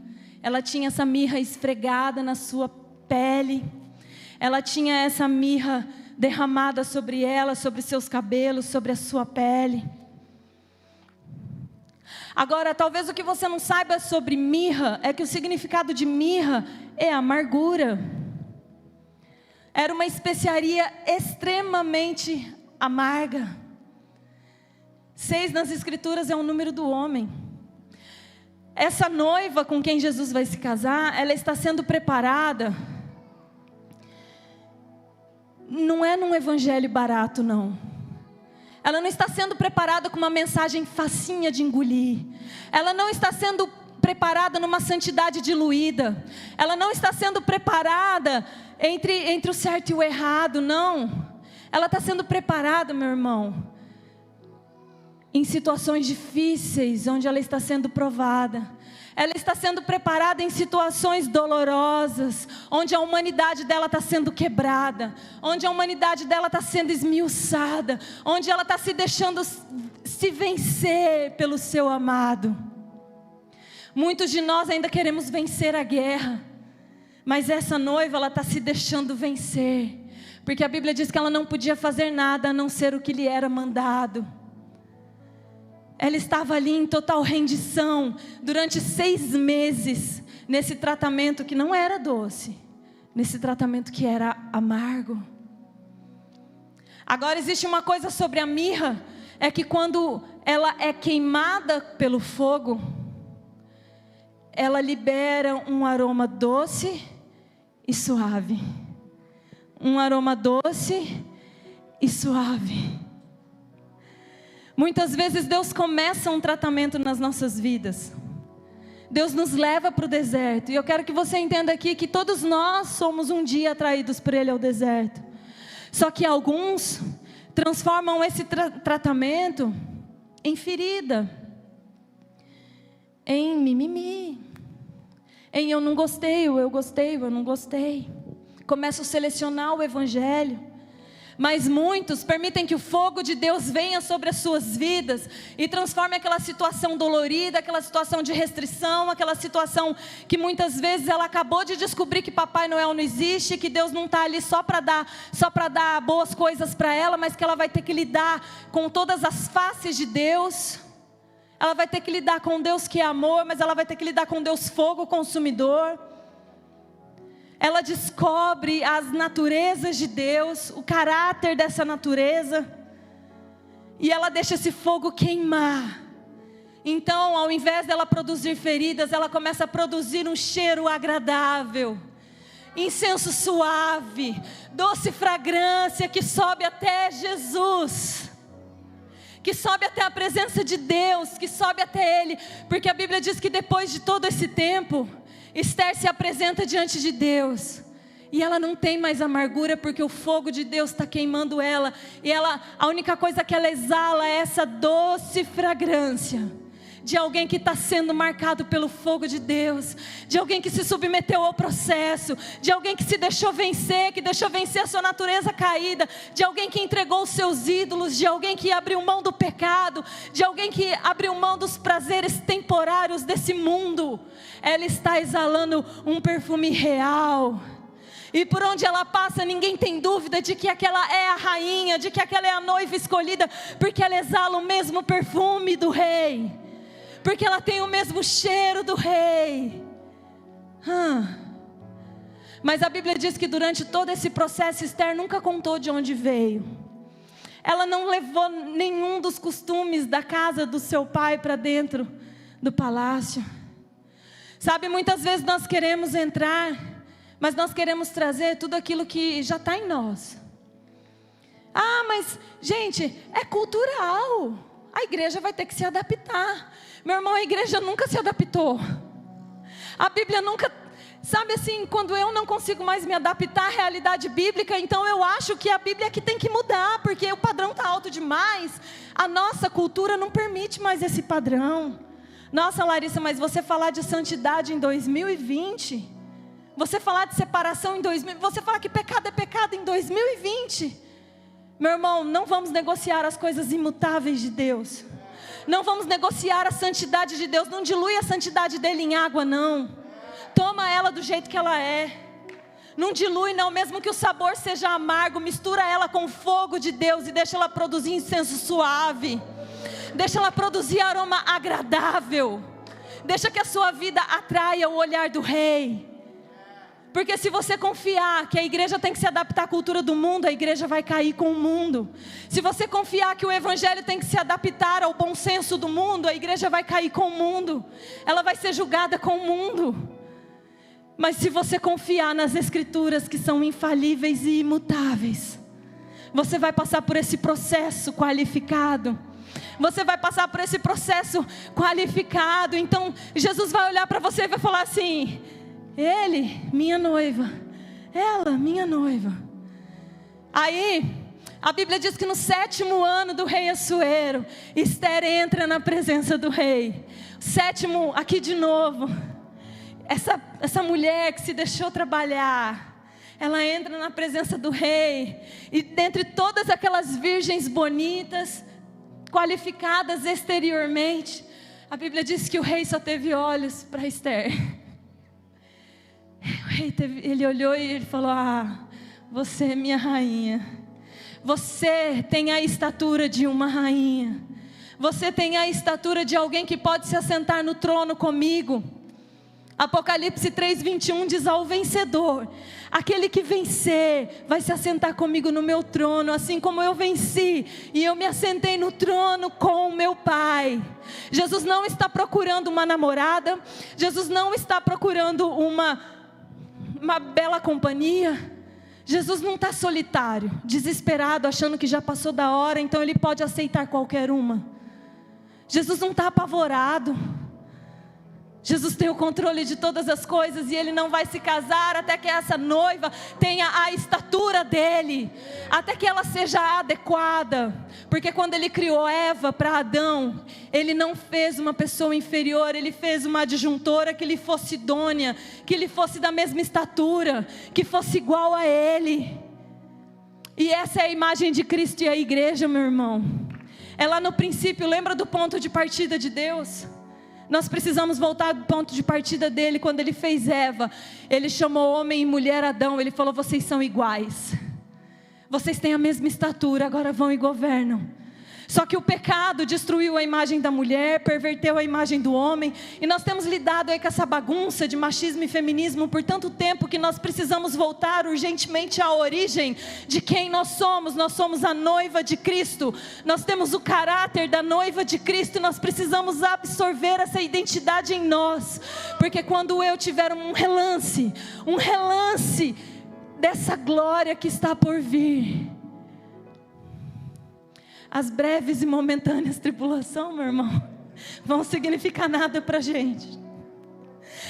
Ela tinha essa mirra esfregada na sua pele. Ela tinha essa mirra derramada sobre ela, sobre seus cabelos, sobre a sua pele. Agora, talvez o que você não saiba sobre mirra é que o significado de mirra é amargura. Era uma especiaria extremamente amarga. 6 nas escrituras é o número do homem. Essa noiva com quem Jesus vai se casar, ela está sendo preparada. Não é num evangelho barato, não. Ela não está sendo preparada com uma mensagem facinha de engolir. Ela não está sendo preparada numa santidade diluída. Ela não está sendo preparada entre o certo e o errado, não. Ela está sendo preparada, meu irmão, em situações difíceis, onde ela está sendo provada. Ela está sendo preparada em situações dolorosas, onde a humanidade dela está sendo quebrada, onde a humanidade dela está sendo esmiuçada, onde ela está se deixando se vencer pelo seu amado. Muitos de nós ainda queremos vencer a guerra, mas essa noiva, ela está se deixando vencer, porque a Bíblia diz que ela não podia fazer nada a não ser o que lhe era mandado. Ela estava ali em total rendição, durante 6 meses, nesse tratamento que não era doce, nesse tratamento que era amargo. Agora existe uma coisa sobre a mirra, é que quando ela é queimada pelo fogo, ela libera um aroma doce e suave. Um aroma doce e suave. Muitas vezes Deus começa um tratamento nas nossas vidas. Deus nos leva para o deserto. E eu quero que você entenda aqui que todos nós somos um dia atraídos por Ele ao deserto. Só que alguns transformam esse tratamento em ferida, em mimimi, em eu não gostei, ou eu gostei, ou eu não gostei. Começam a selecionar o evangelho. Mas muitos permitem que o fogo de Deus venha sobre as suas vidas e transforme aquela situação dolorida, aquela situação de restrição, aquela situação que muitas vezes ela acabou de descobrir que Papai Noel não existe, que Deus não está ali só para dar boas coisas para ela, mas que ela vai ter que lidar com todas as faces de Deus. Ela vai ter que lidar com Deus que é amor, mas ela vai ter que lidar com Deus fogo consumidor. Ela descobre as naturezas de Deus, o caráter dessa natureza, e ela deixa esse fogo queimar. Então, ao invés dela produzir feridas, ela começa a produzir um cheiro agradável. incenso suave, doce fragrância que sobe até Jesus, que sobe até a presença de Deus, que sobe até Ele, porque a Bíblia diz que depois de todo esse tempo, Esther se apresenta diante de Deus, e ela não tem mais amargura, porque o fogo de Deus está queimando ela, e a única coisa que ela exala é essa doce fragrância, de alguém que está sendo marcado pelo fogo de Deus, de alguém que se submeteu ao processo, de alguém que se deixou vencer, que deixou vencer a sua natureza caída, de alguém que entregou os seus ídolos, de alguém que abriu mão do pecado, de alguém que abriu mão dos prazeres temporários desse mundo. Ela está exalando um perfume real, e por onde ela passa ninguém tem dúvida de que aquela é a rainha, de que aquela é a noiva escolhida, porque ela exala o mesmo perfume do rei, porque ela tem o mesmo cheiro do rei. Mas a Bíblia diz que durante todo esse processo, Esther nunca contou de onde veio. Ela não levou nenhum dos costumes da casa do seu pai para dentro do palácio. Sabe, muitas vezes nós queremos entrar, mas nós queremos trazer tudo aquilo que já está em nós. Mas gente, é cultural, a igreja vai ter que se adaptar. Meu irmão, a igreja nunca se adaptou. A Bíblia nunca, sabe assim, quando eu não consigo mais me adaptar à realidade bíblica, então eu acho que a Bíblia é que tem que mudar, porque o padrão está alto demais. A nossa cultura não permite mais esse padrão. Nossa, Larissa, mas você falar de santidade em 2020, você falar de separação em 2020, você falar que pecado é pecado em 2020, meu irmão, não vamos negociar as coisas imutáveis de Deus. Não vamos negociar a santidade de Deus. Não dilui a santidade dele em água, não. Toma ela do jeito que ela é. Não dilui não, mesmo que o sabor seja amargo. Mistura ela com o fogo de Deus e deixa ela produzir incenso suave. Deixa ela produzir aroma agradável. Deixa que a sua vida atraia o olhar do rei. Porque se você confiar que a igreja tem que se adaptar à cultura do mundo, a igreja vai cair com o mundo. Se você confiar que o evangelho tem que se adaptar ao bom senso do mundo, a igreja vai cair com o mundo. Ela vai ser julgada com o mundo. Mas se você confiar nas escrituras que são infalíveis e imutáveis, você vai passar por esse processo qualificado. Você vai passar por esse processo qualificado. Então Jesus vai olhar para você e vai falar assim: ele, minha noiva, ela, minha noiva. Aí, a Bíblia diz que no 7º ano do rei Assuero, Esther entra na presença do rei. 7º, aqui de novo, essa mulher que se deixou trabalhar, ela entra na presença do rei, e dentre todas aquelas virgens bonitas, qualificadas exteriormente, a Bíblia diz que o rei só teve olhos para Esther. Ele olhou e ele falou: você é minha rainha. Você tem a estatura de uma rainha. Você tem a estatura de alguém que pode se assentar no trono comigo. Apocalipse 3:21 diz: ao vencedor, aquele que vencer vai se assentar comigo no meu trono, assim como eu venci e eu me assentei no trono com o meu Pai. Jesus não está procurando uma namorada. Jesus não está procurando uma bela companhia. Jesus não está solitário, desesperado, achando que já passou da hora, então ele pode aceitar qualquer uma. Jesus não está apavorado. Jesus tem o controle de todas as coisas, e ele não vai se casar até que essa noiva tenha a estatura dele, até que ela seja adequada. Porque quando ele criou Eva para Adão, ele não fez uma pessoa inferior, ele fez uma adjuntora que lhe fosse idônea, que lhe fosse da mesma estatura, que fosse igual a ele. E essa é a imagem de Cristo e a igreja, meu irmão. Ela no princípio, lembra do ponto de partida de Deus? Nós precisamos voltar do ponto de partida dele. Quando ele fez Eva, ele chamou homem e mulher Adão. Ele falou: vocês são iguais, vocês têm a mesma estatura, agora vão e governam. Só que o pecado destruiu a imagem da mulher, perverteu a imagem do homem, e nós temos lidado aí com essa bagunça de machismo e feminismo por tanto tempo que nós precisamos voltar urgentemente à origem de quem nós somos. Nós somos a noiva de Cristo, nós temos o caráter da noiva de Cristo, e nós precisamos absorver essa identidade em nós, porque quando eu tiver um relance dessa glória que está por vir, as breves e momentâneas tribulações, meu irmão, vão significar nada para a gente.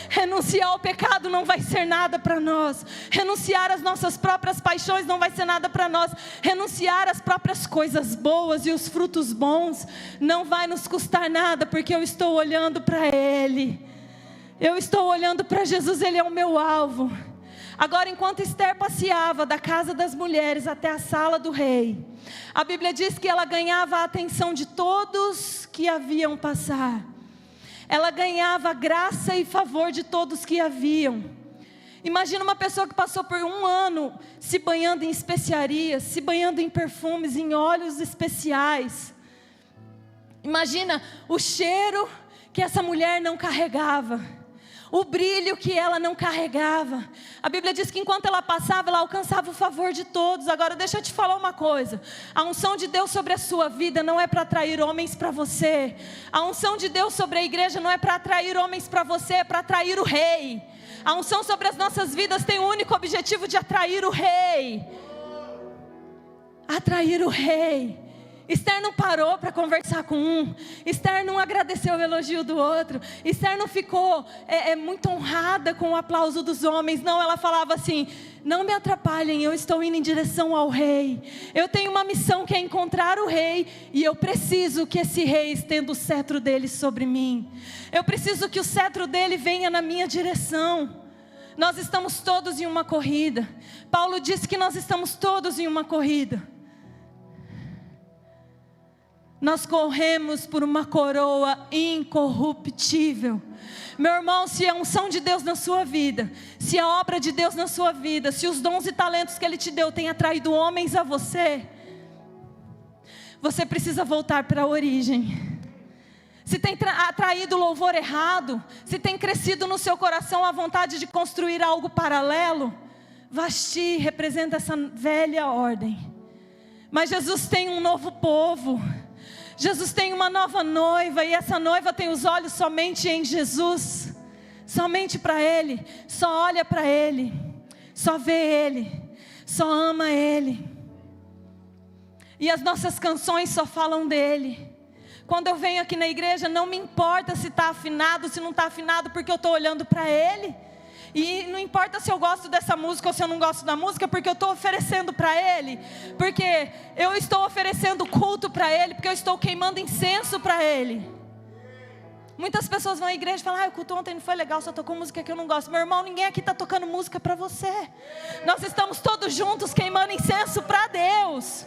Renunciar ao pecado não vai ser nada para nós. Renunciar às nossas próprias paixões não vai ser nada para nós. Renunciar às próprias coisas boas e os frutos bons não vai nos custar nada, porque eu estou olhando para Ele. Eu estou olhando para Jesus, Ele é o meu alvo. Agora, enquanto Esther passeava da casa das mulheres até a sala do rei, a Bíblia diz que ela ganhava a atenção de todos que haviam passar. Ela ganhava graça e favor de todos que haviam. Imagina uma pessoa que passou por 1 ano se banhando em especiarias, se banhando em perfumes, em óleos especiais. Imagina o cheiro que essa mulher não carregava, o brilho que ela não carregava. A Bíblia diz que enquanto ela passava, ela alcançava o favor de todos. Agora deixa eu te falar uma coisa: a unção de Deus sobre a sua vida não é para atrair homens para você. A unção de Deus sobre a igreja não é para atrair homens para você, é para atrair o rei. A unção sobre as nossas vidas tem o único objetivo de atrair o rei. Atrair o rei. Esther não parou para conversar com um. Esther não agradeceu o elogio do outro. Esther não ficou muito honrada com o aplauso dos homens. Não, ela falava assim: não me atrapalhem, eu estou indo em direção ao rei. Eu tenho uma missão que é encontrar o rei, e eu preciso que esse rei estenda o cetro dele sobre mim. Eu preciso que o cetro dele venha na minha direção. Nós estamos todos em uma corrida. Paulo disse que nós estamos todos em uma corrida. Nós corremos por uma coroa incorruptível. Meu irmão, se a unção de Deus na sua vida, se a obra de Deus na sua vida, se os dons e talentos que Ele te deu têm atraído homens a você, você precisa voltar para a origem. Se tem atraído louvor errado, se tem crescido no seu coração a vontade de construir algo paralelo, Vasti representa essa velha ordem. Mas Jesus tem um novo povo. Jesus tem uma nova noiva, e essa noiva tem os olhos somente em Jesus, somente para Ele, só olha para Ele, só vê Ele, só ama Ele. E as nossas canções só falam dEle. Quando eu venho aqui na igreja, não me importa se está afinado, se não está afinado, porque eu estou olhando para Ele. E não importa se eu gosto dessa música ou se eu não gosto da música, porque eu estou oferecendo para Ele. Porque eu estou oferecendo culto para Ele, porque eu estou queimando incenso para Ele. Muitas pessoas vão à igreja e falam: o culto ontem não foi legal, só tocou música que eu não gosto. Meu irmão, ninguém aqui está tocando música para você. Nós estamos todos juntos queimando incenso para Deus.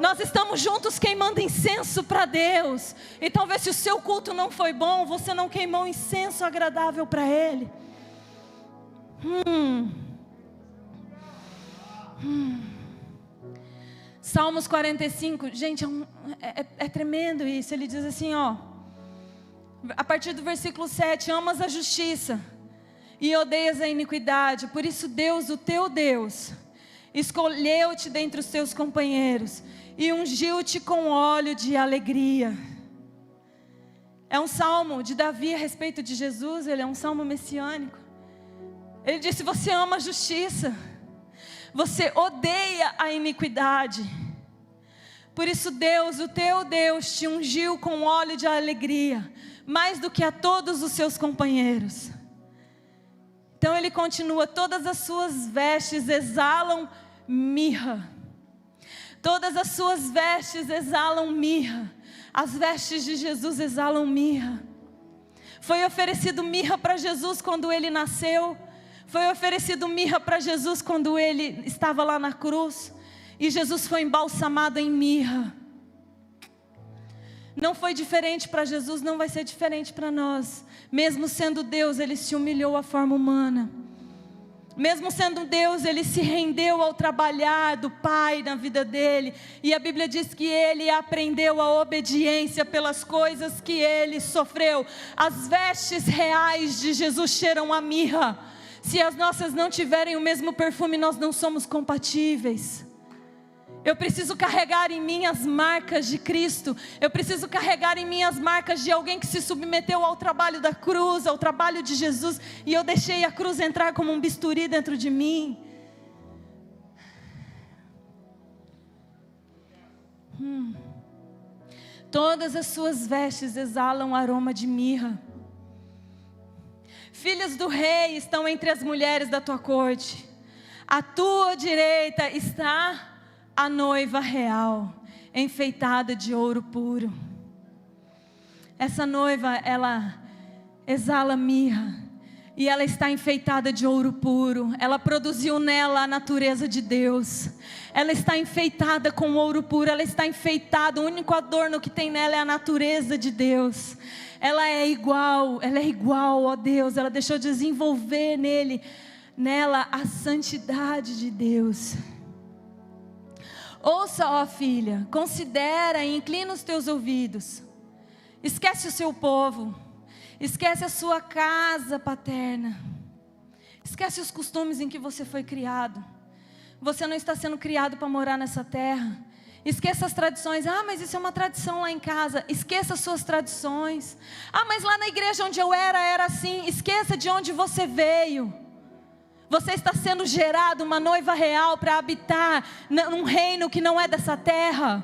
Nós estamos juntos queimando incenso para Deus. E talvez se o seu culto não foi bom, você não queimou um incenso agradável para Ele. Salmos 45, gente, é tremendo isso. Ele diz assim, a partir do versículo 7: amas a justiça e odeias a iniquidade, por isso Deus, o teu Deus, escolheu-te dentre os teus companheiros e ungiu-te com óleo de alegria. É um salmo de Davi a respeito de Jesus. Ele é um salmo messiânico. Ele disse: você ama a justiça, você odeia a iniquidade, por isso Deus, o teu Deus, te ungiu com óleo de alegria, mais do que a todos os seus companheiros. Então ele continua: todas as suas vestes exalam mirra. Todas as suas vestes exalam mirra. As vestes de Jesus exalam mirra. Foi oferecido mirra para Jesus quando Ele nasceu. Foi oferecido mirra para Jesus quando Ele estava lá na cruz. E Jesus foi embalsamado em mirra. Não foi diferente para Jesus, não vai ser diferente para nós. Mesmo sendo Deus, Ele se humilhou à forma humana. Mesmo sendo Deus, ele se rendeu ao trabalhar do Pai na vida dele. E a Bíblia diz que ele aprendeu a obediência pelas coisas que ele sofreu. As vestes reais de Jesus cheiram a mirra. Se as nossas não tiverem o mesmo perfume, nós não somos compatíveis. Eu preciso carregar em mim as marcas de Cristo. Eu preciso carregar em mim as marcas de alguém que se submeteu ao trabalho da cruz, ao trabalho de Jesus. E eu deixei a cruz entrar como um bisturi dentro de mim. Todas as suas vestes exalam aroma de mirra. Filhas do rei estão entre as mulheres da tua corte. À tua direita está a noiva real, enfeitada de ouro puro. Essa noiva, ela exala mirra, e ela está enfeitada de ouro puro. Ela produziu nela a natureza de Deus. Ela está enfeitada com ouro puro, ela está enfeitada, o único adorno que tem nela é a natureza de Deus. Ela é igual, ó Deus, ela deixou desenvolver nela a santidade de Deus. Ouça, ó filha, considera e inclina os teus ouvidos. Esquece o seu povo, esquece a sua casa paterna, esquece os costumes em que você foi criado. Você não está sendo criado para morar nessa terra. Esqueça as tradições. Mas isso é uma tradição lá em casa. Esqueça as suas tradições. Mas lá na igreja onde eu era assim. Esqueça de onde você veio. Você está sendo gerado uma noiva real para habitar num reino que não é dessa terra,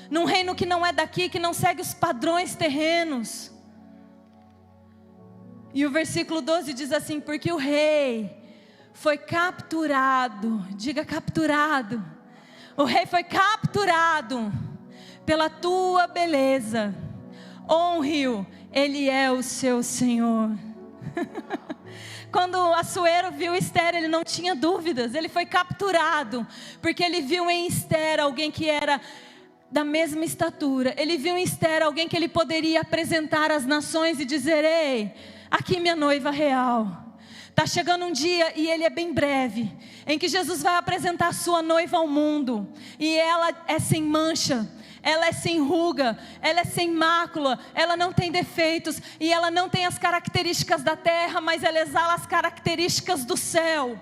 num reino que não é daqui, que não segue os padrões terrenos. E o versículo 12 diz assim: porque o rei foi capturado, diga capturado, o rei foi capturado pela tua beleza, honre-o, ele é o seu Senhor. Quando Assuero viu Esther, ele não tinha dúvidas, ele foi capturado, porque ele viu em Esther alguém que era da mesma estatura. Ele viu em Esther alguém que ele poderia apresentar às nações e dizer: ei, aqui minha noiva real. Está chegando um dia, e ele é bem breve, em que Jesus vai apresentar a sua noiva ao mundo, e ela é sem mancha, ela é sem ruga, ela é sem mácula, ela não tem defeitos, e ela não tem as características da terra, mas ela exala as características do céu.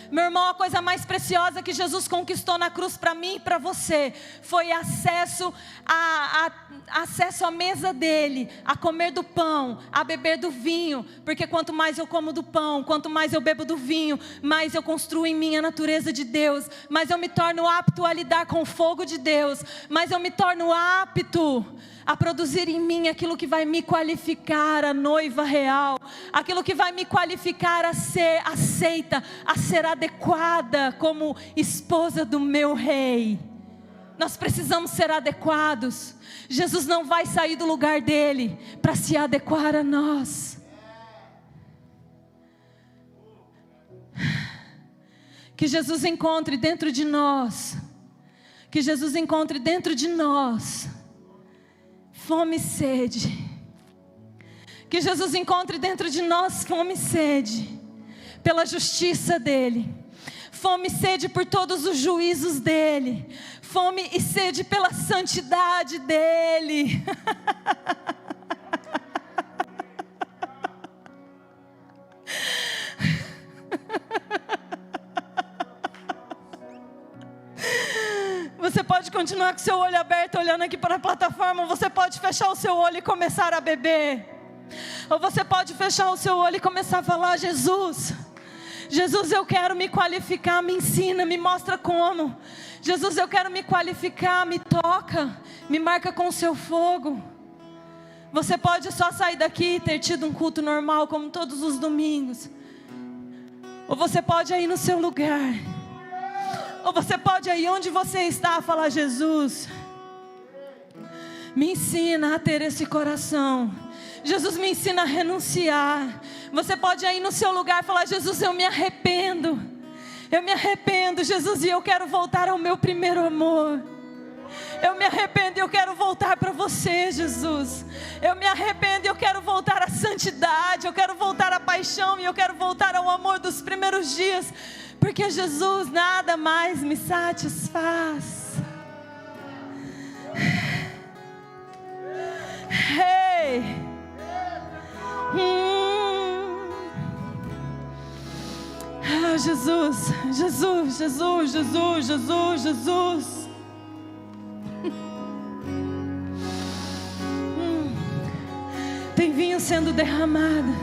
Meu irmão, a coisa mais preciosa que Jesus conquistou na cruz para mim e para você foi acesso à mesa dele, a comer do pão, a beber do vinho, porque quanto mais eu como do pão, quanto mais eu bebo do vinho, mais eu construo em mim a natureza de Deus, mais eu me torno apto a lidar com o fogo de Deus, mais eu me torno apto a produzir em mim aquilo que vai me qualificar a noiva real, aquilo que vai me qualificar a ser aceita, a ser adequada como esposa do meu rei. Nós precisamos ser adequados. Jesus não vai sair do lugar dele para se adequar a nós. Que Jesus encontre dentro de nós, que Jesus encontre dentro de nós fome e sede. Que Jesus encontre dentro de nós fome e sede pela justiça dele, fome e sede por todos os juízos dele, fome e sede pela santidade dele. Você pode continuar com seu olho aberto olhando aqui para a plataforma, ou você pode fechar o seu olho e começar a beber, ou você pode fechar o seu olho e começar a falar: Jesus, eu quero me qualificar, me ensina, me mostra como. Jesus, eu quero me qualificar, me toca, me marca com o seu fogo. Você pode só sair daqui e ter tido um culto normal como todos os domingos, ou você pode ir no seu lugar, ou você pode ir onde você está falar: Jesus, me ensina a ter esse coração. Jesus, me ensina a renunciar. Você pode ir no seu lugar e falar: Jesus, eu me arrependo, Jesus, e eu quero voltar ao meu primeiro amor. Eu me arrependo e eu quero voltar para você, Jesus. Eu me arrependo e eu quero voltar à santidade, eu quero voltar à paixão e eu quero voltar ao amor dos primeiros dias, porque Jesus, nada mais me satisfaz. Hey! Ah, Jesus, Jesus, Jesus, Jesus, Jesus, Jesus. Tem vinho sendo derramado,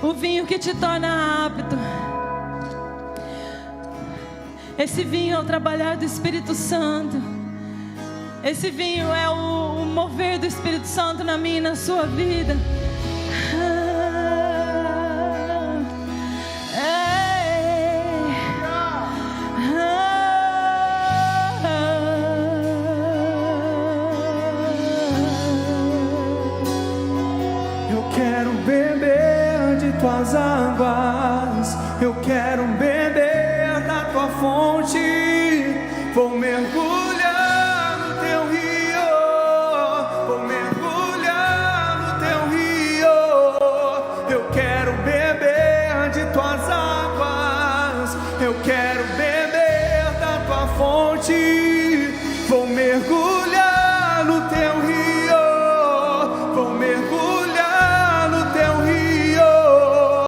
o vinho que te torna apto. Esse vinho é o trabalhar do Espírito Santo. Esse vinho é o mover do Espírito Santo na minha e na sua vida. Tuas águas, eu quero beber da tua fonte, vou mergulhar no teu rio, vou mergulhar no teu rio. Eu quero beber de tuas águas, eu quero beber da tua fonte, vou mergulhar